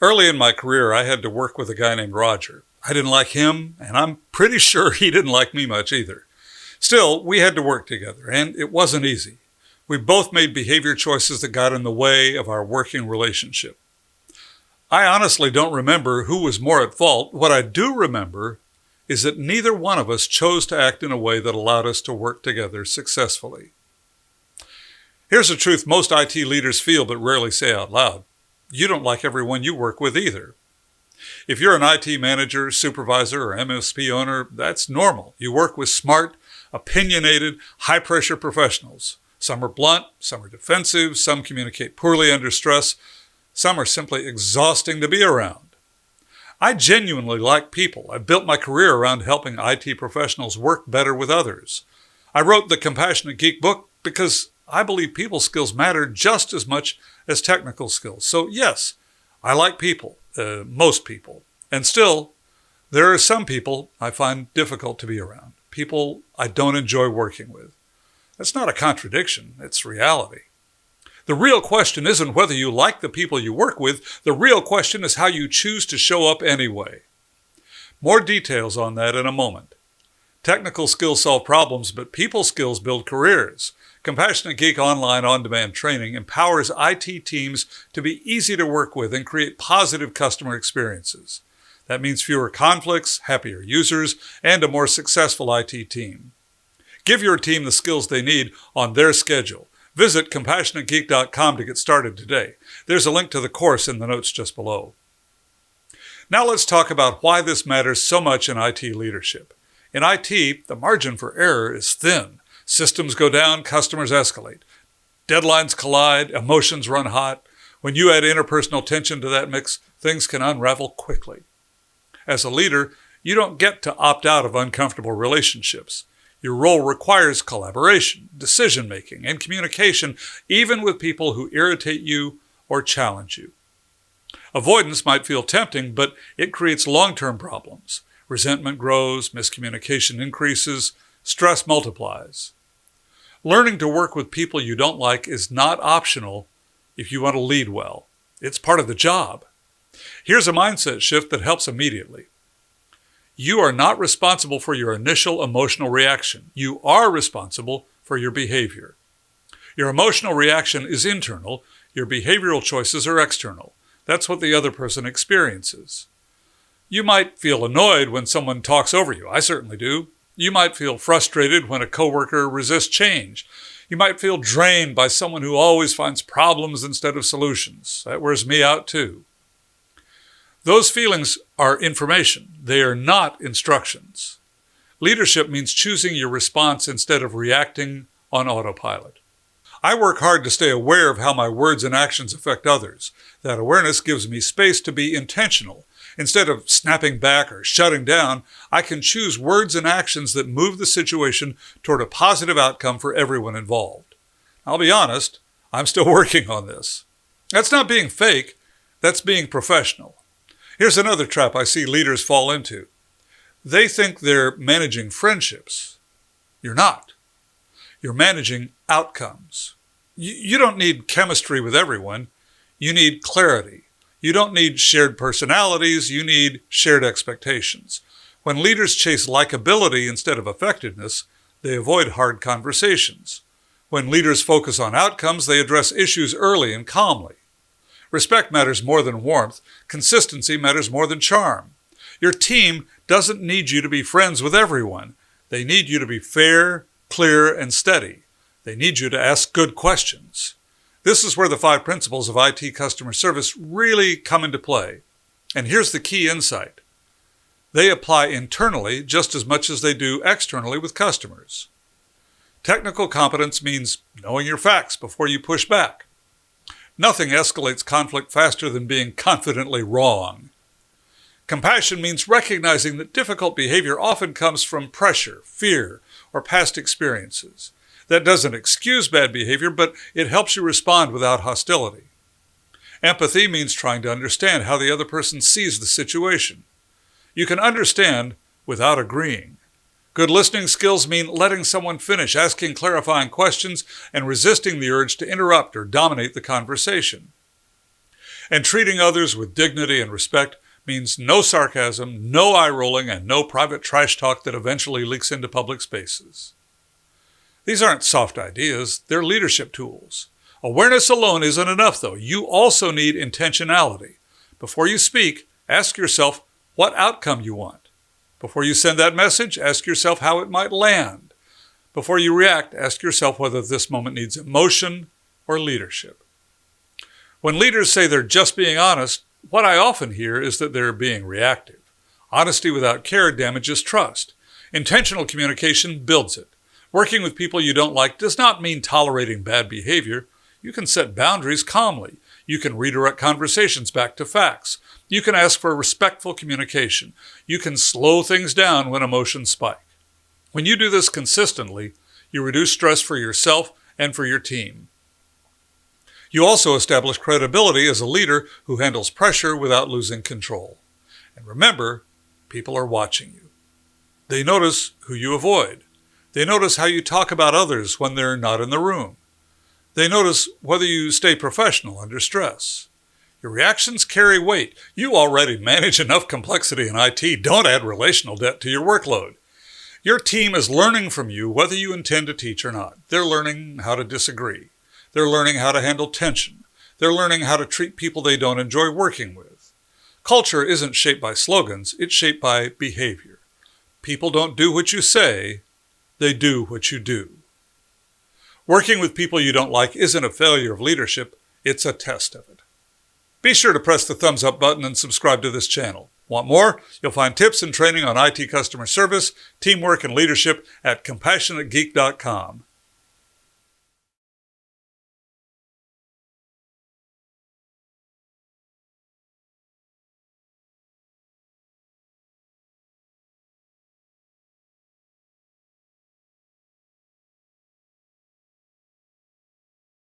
Early in my career, I had to work with a guy named Roger. I didn't like him, and I'm pretty sure he didn't like me much either. Still, we had to work together, and it wasn't easy. We both made behavior choices that got in the way of our working relationship. I honestly don't remember who was more at fault. What I do remember is that neither one of us chose to act in a way that allowed us to work together successfully. Here's the truth most IT leaders feel but rarely say out loud. You don't like everyone you work with either. If you're an IT manager, supervisor, or MSP owner, that's normal. You work with smart, opinionated, high-pressure professionals. Some are blunt, some are defensive, some communicate poorly under stress, some are simply exhausting to be around. I genuinely like people. I built my career around helping IT professionals work better with others. I wrote the Compassionate Geek book because I believe people skills matter just as much as technical skills. So yes, I like people, most people. And still, there are some people I find difficult to be around, people I don't enjoy working with. That's not a contradiction, it's reality. The real question isn't whether you like the people you work with. The real question is how you choose to show up anyway. More details on that in a moment. Technical skills solve problems, but people skills build careers. Compassionate Geek online on-demand training empowers IT teams to be easy to work with and create positive customer experiences. That means fewer conflicts, happier users, and a more successful IT team. Give your team the skills they need on their schedule. Visit CompassionateGeek.com to get started today. There's a link to the course in the notes just below. Now let's talk about why this matters so much in IT leadership. In IT, the margin for error is thin. Systems go down, customers escalate. Deadlines collide, emotions run hot. When you add interpersonal tension to that mix, things can unravel quickly. As a leader, you don't get to opt out of uncomfortable relationships. Your role requires collaboration, decision-making, and communication, even with people who irritate you or challenge you. Avoidance might feel tempting, but it creates long-term problems. Resentment grows, miscommunication increases, stress multiplies. Learning to work with people you don't like is not optional if you want to lead well. It's part of the job. Here's a mindset shift that helps immediately. You are not responsible for your initial emotional reaction. You are responsible for your behavior. Your emotional reaction is internal. Your behavioral choices are external. That's what the other person experiences. You might feel annoyed when someone talks over you. I certainly do. You might feel frustrated when a coworker resists change. You might feel drained by someone who always finds problems instead of solutions. That wears me out too. Those feelings are information. They are not instructions. Leadership means choosing your response instead of reacting on autopilot. I work hard to stay aware of how my words and actions affect others. That awareness gives me space to be intentional. Instead of snapping back or shutting down, I can choose words and actions that move the situation toward a positive outcome for everyone involved. I'll be honest, I'm still working on this. That's not being fake, that's being professional. Here's another trap I see leaders fall into. They think they're managing friendships. You're not. You're managing outcomes. You don't need chemistry with everyone. You need clarity. You don't need shared personalities. You need shared expectations. When leaders chase likability instead of effectiveness, they avoid hard conversations. When leaders focus on outcomes, they address issues early and calmly. Respect matters more than warmth. Consistency matters more than charm. Your team doesn't need you to be friends with everyone. They need you to be fair, clear, and steady. They need you to ask good questions. This is where the 5 principles of IT customer service really come into play. And here's the key insight. They apply internally just as much as they do externally with customers. Technical competence means knowing your facts before you push back. Nothing escalates conflict faster than being confidently wrong. Compassion means recognizing that difficult behavior often comes from pressure, fear, or past experiences. That doesn't excuse bad behavior, but it helps you respond without hostility. Empathy means trying to understand how the other person sees the situation. You can understand without agreeing. Good listening skills mean letting someone finish, asking clarifying questions, and resisting the urge to interrupt or dominate the conversation. And treating others with dignity and respect means no sarcasm, no eye-rolling, and no private trash talk that eventually leaks into public spaces. These aren't soft ideas, they're leadership tools. Awareness alone isn't enough, though. You also need intentionality. Before you speak, ask yourself what outcome you want. Before you send that message, ask yourself how it might land. Before you react, ask yourself whether this moment needs emotion or leadership. When leaders say they're just being honest, what I often hear is that they're being reactive. Honesty without care damages trust. Intentional communication builds it. Working with people you don't like does not mean tolerating bad behavior. You can set boundaries calmly. You can redirect conversations back to facts. You can ask for respectful communication. You can slow things down when emotions spike. When you do this consistently, you reduce stress for yourself and for your team. You also establish credibility as a leader who handles pressure without losing control. And remember, people are watching you. They notice who you avoid. They notice how you talk about others when they're not in the room. They notice whether you stay professional under stress. Your reactions carry weight. You already manage enough complexity in IT. Don't add relational debt to your workload. Your team is learning from you whether you intend to teach or not. They're learning how to disagree. They're learning how to handle tension. They're learning how to treat people they don't enjoy working with. Culture isn't shaped by slogans. It's shaped by behavior. People don't do what you say. They do what you do. Working with people you don't like isn't a failure of leadership. It's a test of it. Be sure to press the thumbs up button and subscribe to this channel. Want more? You'll find tips and training on IT customer service, teamwork, and leadership at CompassionateGeek.com.